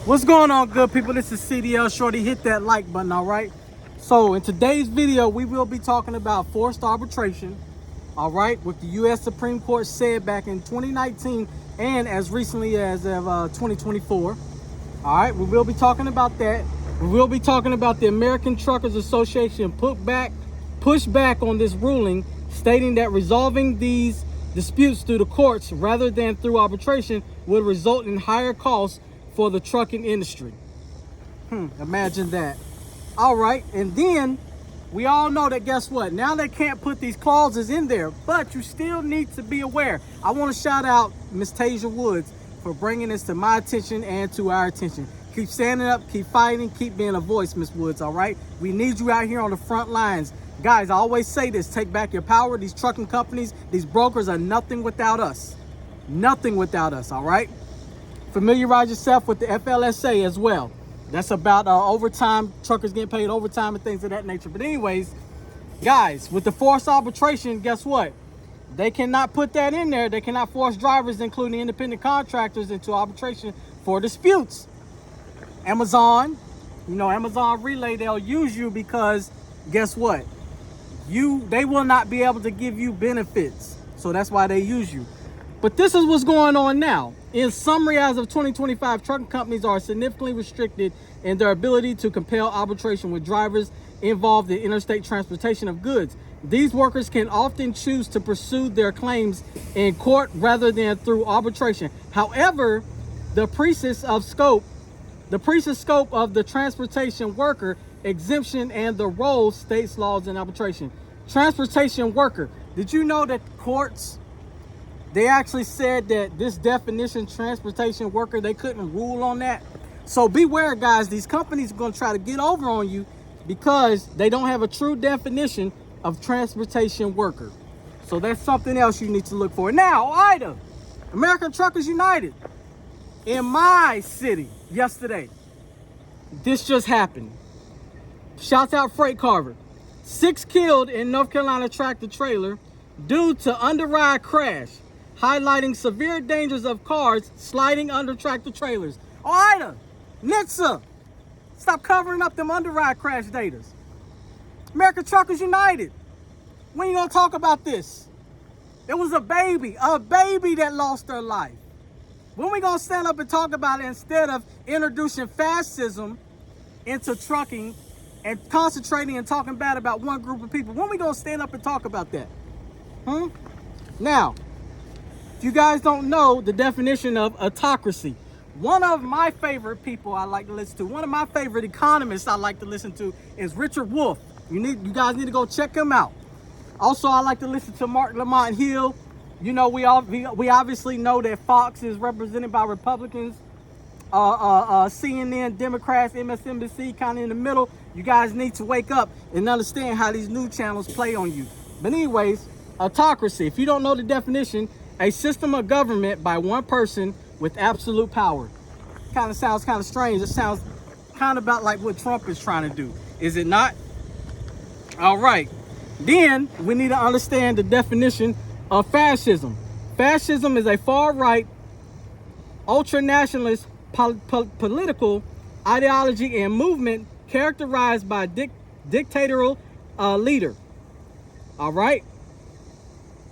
What's going on, good people? This is CDL Shorty. Hit that like button, all right? So in today's video, we will be talking about forced arbitration, all right, what the U.S. Supreme Court said back in 2019 and as recently as of 2024. All right, we will be talking about that. We will be talking about the American Truckers Association pushed back on this ruling, stating that resolving these disputes through the courts rather than through arbitration would result in higher costs for the trucking industry. Imagine that. All right, and then we all know that, guess what? Now they can't put these clauses in there, but you still need to be aware. I want to shout out Miss Tasia Woods for bringing this to my attention and to our attention. Keep standing up, keep fighting, keep being a voice, Miss Woods, all right? We need you out here on the front lines. Guys, I always say this, take back your power. These trucking companies, these brokers are nothing without us. Nothing without us, all right? Familiarize yourself with the FLSA as well. That's about overtime, truckers getting paid overtime and things of that nature. But anyways, guys, with the forced arbitration, guess what? They cannot put that in there. They cannot force drivers, including independent contractors, into arbitration for disputes. Amazon, Amazon Relay, they'll use you because guess what? They will not be able to give you benefits. So that's why they use you. But this is what's going on now. In summary, as of 2025, trucking companies are significantly restricted in their ability to compel arbitration with drivers involved in interstate transportation of goods. These workers can often choose to pursue their claims in court rather than through arbitration. However, the precise scope of the transportation worker exemption and the role states laws in arbitration. Transportation worker. Did you know that courts, they actually said that this definition, transportation worker, they couldn't rule on that? So beware, guys. These companies are going to try to get over on you because they don't have a true definition of transportation worker. So that's something else you need to look for. Now, IDA, American Truckers United, in my city yesterday, this just happened. Shouts out Freight Carver. 6 killed in North Carolina tractor trailer due to underride crash, highlighting severe dangers of cars sliding under tractor trailers. Oh, IDA, NHTSA, stop covering up them underride crash datas. American Truckers United, when you gonna talk about this? It was a baby that lost their life. When we gonna stand up and talk about it instead of introducing fascism into trucking and concentrating and talking bad about one group of people? When we gonna stand up and talk about that? Now, if you guys don't know the definition of autocracy, one of my favorite people I like to listen to, one of my favorite economists I like to listen to is Richard Wolff. You guys need to go check him out. Also, I like to listen to Mark Lamont Hill. You know, we obviously know that Fox is represented by Republicans, CNN, Democrats, MSNBC, kind of in the middle. You guys need to wake up and understand how these new channels play on you. But anyways, autocracy, if you don't know the definition, a system of government by one person with absolute power. Kind of sounds kind of strange. It sounds kind of about like what Trump is trying to do. Is it not? All right. Then we need to understand the definition of fascism. Fascism is a far-right, ultra-nationalist political ideology and movement characterized by dictatorial leader. All right?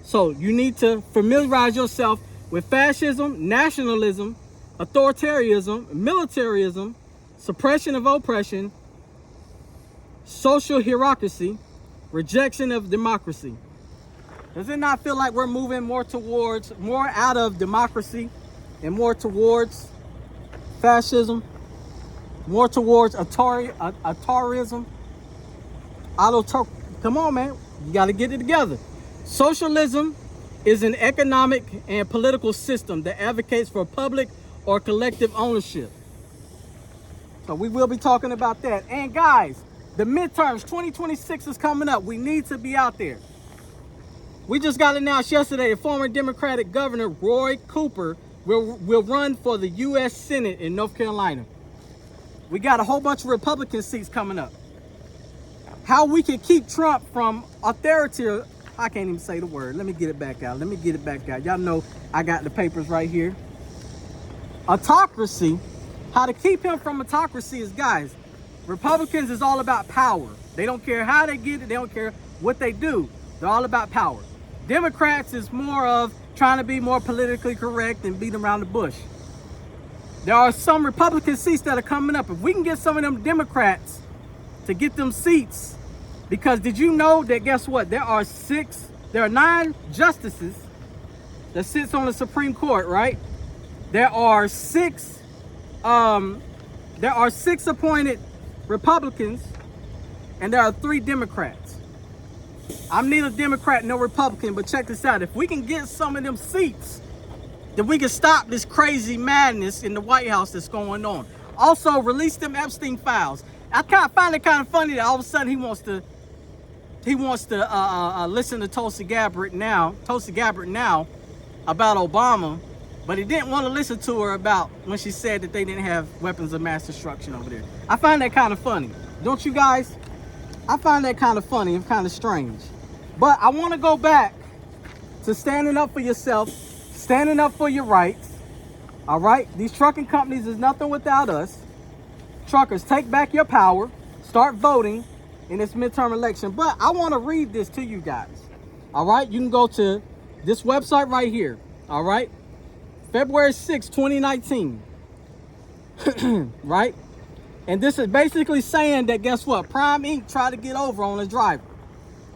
So you need to familiarize yourself with fascism, nationalism, authoritarianism, militarism, suppression of oppression, social hierarchy, rejection of democracy. Does it not feel like we're moving more out of democracy and more towards fascism, more towards authoritarianism? Come on, man. You got to get it together. Socialism is an economic and political system that advocates for public or collective ownership. So we will be talking about that. And guys, the midterms, 2026 is coming up. We need to be out there. We just got announced yesterday that former Democratic Governor Roy Cooper will run for the U.S. Senate in North Carolina. We got a whole bunch of Republican seats coming up. How we can keep Trump from authoritarian, I can't even say the word. Let me get it back out. Y'all know I got the papers right here. Autocracy. How to keep him from autocracy is, guys, Republicans is all about power. They don't care how they get it. They don't care what they do. They're all about power. Democrats is more of trying to be more politically correct and beat around the bush. There are some Republican seats that are coming up. If we can get some of them Democrats to get them seats, because did you know that, guess what? There are 9 justices that sits on the Supreme Court, right? There are six appointed Republicans, and there are 3 Democrats. I'm neither Democrat nor Republican, but check this out. If we can get some of them seats, then we can stop this crazy madness in the White House that's going on. Also, release them Epstein files. I find it kind of funny that all of a sudden he wants to listen to Tulsi Gabbard now about Obama, but he didn't want to listen to her about when she said that they didn't have weapons of mass destruction over there. I find that kind of funny, don't you guys? I find that kind of funny and kind of strange. But I want to go back to standing up for yourself, standing up for your rights. All right, these trucking companies is nothing without us. Truckers, take back your power. Start voting in this midterm election. But I want to read this to you guys. All right, you can go to this website right here. All right, February 6, 2019. Right, and this is basically saying that, guess what? Prime Inc. tried to get over on the driver.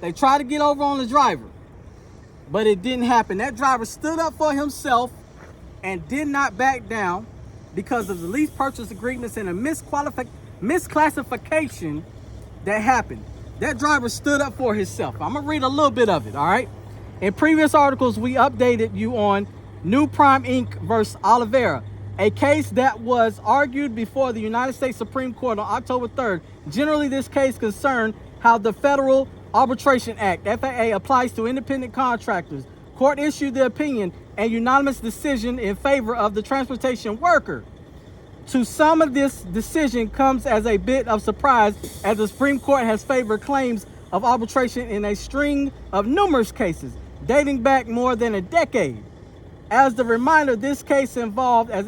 They tried to get over on the driver, but it didn't happen. That driver stood up for himself and did not back down because of the lease purchase agreements and a misclassification that happened. That driver stood up for himself. I'm gonna read a little bit of it, all right? In previous articles, we updated you on New Prime Inc. versus Oliveira, a case that was argued before the United States Supreme Court on October 3rd. Generally, this case concerned how the Federal Arbitration Act, FAA, applies to independent contractors. Court issued the opinion and unanimous decision in favor of the transportation worker. To some of this decision comes as a bit of surprise, as the Supreme Court has favored claims of arbitration in a string of numerous cases dating back more than a decade. As the reminder, this case involved as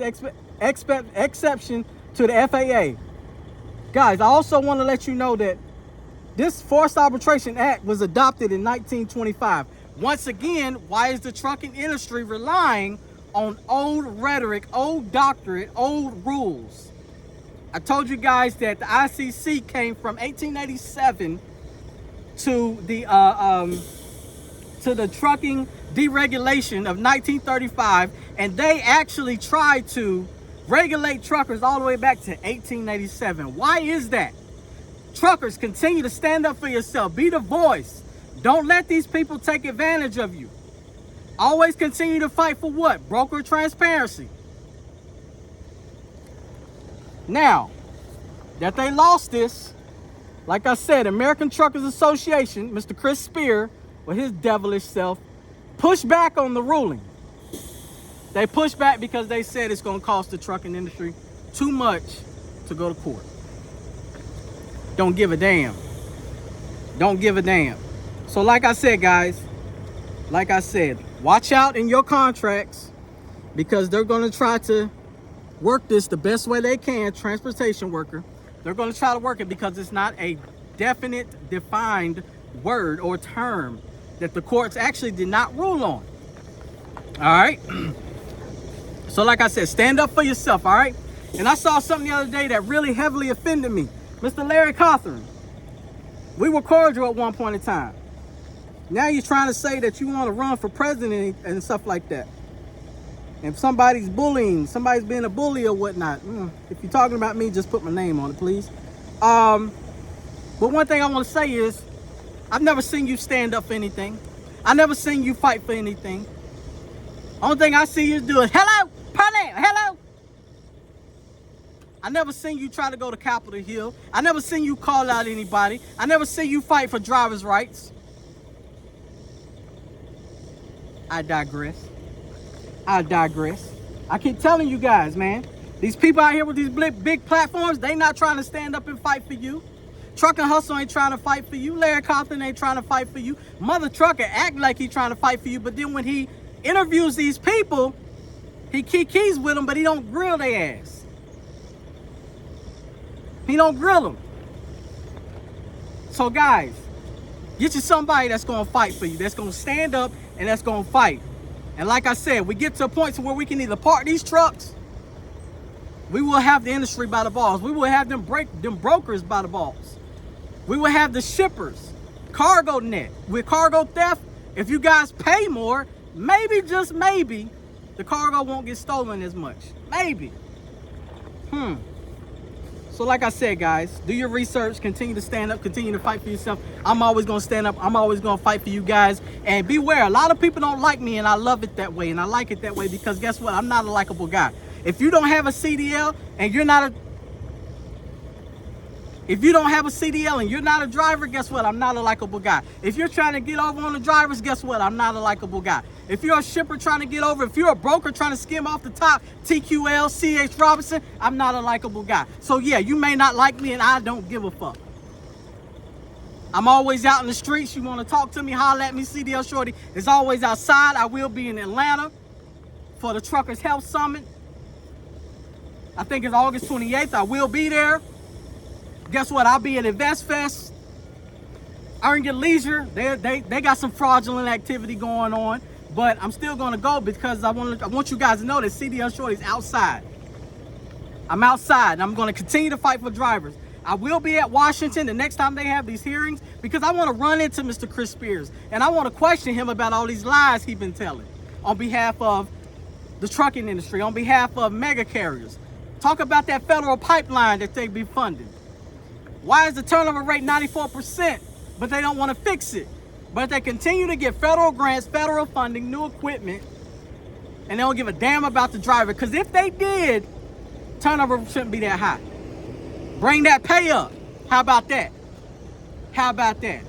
exception to the FAA. Guys, I also want to let you know that this Forced Arbitration Act was adopted in 1925. Once again, why is the trucking industry relying on old rhetoric, old doctrine, old rules? I told you guys that the ICC came from 1887 to the trucking deregulation of 1935, and they actually tried to regulate truckers all the way back to 1887. Why is that? Truckers, continue to stand up for yourself. Be the voice. Don't let these people take advantage of you. Always continue to fight for what? Broker transparency. Now that they lost this, like I said, American Truckers Association, Mr. Chris Spear, with his devilish self, pushed back on the ruling. They pushed back because they said it's going to cost the trucking industry too much to go to court. Don't give a damn. Don't give a damn. So like I said, guys, like I said, watch out in your contracts, because they're going to try to work this the best way they can, transportation worker. They're going to try to work it because it's not a definite, defined word or term that the courts actually did not rule on. All right. So like I said, stand up for yourself, all right? And I saw something the other day that really heavily offended me. Mr. Larry Cawthorn, we were cordial at one point in time. Now you're trying to say that you want to run for president and stuff like that. If somebody's bullying, somebody's being a bully or whatnot, if you're talking about me, just put my name on it, please. But one thing I want to say is, I've never seen you stand up for anything. I never seen you fight for anything. Only thing I see you do is, hello, Parnell, hello. I never seen you try to go to Capitol Hill. I never seen you call out anybody. I never seen you fight for drivers' rights. I digress. I digress. I keep telling you guys, man, these people out here with these big platforms, they not trying to stand up and fight for you. Trucker Hustle ain't trying to fight for you. Larry Cawthorn ain't trying to fight for you. Mother Trucker act like he trying to fight for you, but then when he interviews these people, he kikis with them, but he don't grill their ass. He don't grill them. So guys, get you somebody that's gonna fight for you, that's gonna stand up and that's gonna fight. And like I said, we get to a point to where we can either park these trucks, we will have the industry by the balls. We will have them brokers by the balls. We will have the shippers, cargo net. With cargo theft, if you guys pay more, maybe, just maybe, the cargo won't get stolen as much. Maybe. So like I said, guys, do your research, continue to stand up, continue to fight for yourself. I'm always going to stand up. I'm always going to fight for you guys. And beware, a lot of people don't like me, and I love it that way. And I like it that way because guess what? I'm not a likable guy. If you don't have a CDL and you're not a driver, guess what? I'm not a likable guy. If you're trying to get over on the drivers, guess what? I'm not a likable guy. If you're a shipper trying to get over, if you're a broker trying to skim off the top, TQL, CH Robinson, I'm not a likable guy. So yeah, you may not like me and I don't give a fuck. I'm always out in the streets. You want to talk to me, holler at me. CDL Shorty is always outside. I will be in Atlanta for the Truckers Health Summit. I think it's August 28th. I will be there. Guess what? I'll be at Invest Fest. Earn Your Leisure. They got some fraudulent activity going on, but I'm still going to go because I want you guys to know that CDL Shorty's outside. I'm outside, and I'm going to continue to fight for drivers. I will be at Washington the next time they have these hearings because I want to run into Mr. Chris Spears, and I want to question him about all these lies he's been telling on behalf of the trucking industry, on behalf of mega carriers. Talk about that federal pipeline that they be funding. Why is the turnover rate 94%, but they don't want to fix it? But they continue to get federal grants, federal funding, new equipment, and they don't give a damn about the driver. Because if they did, turnover shouldn't be that high. Bring that pay up. How about that? How about that?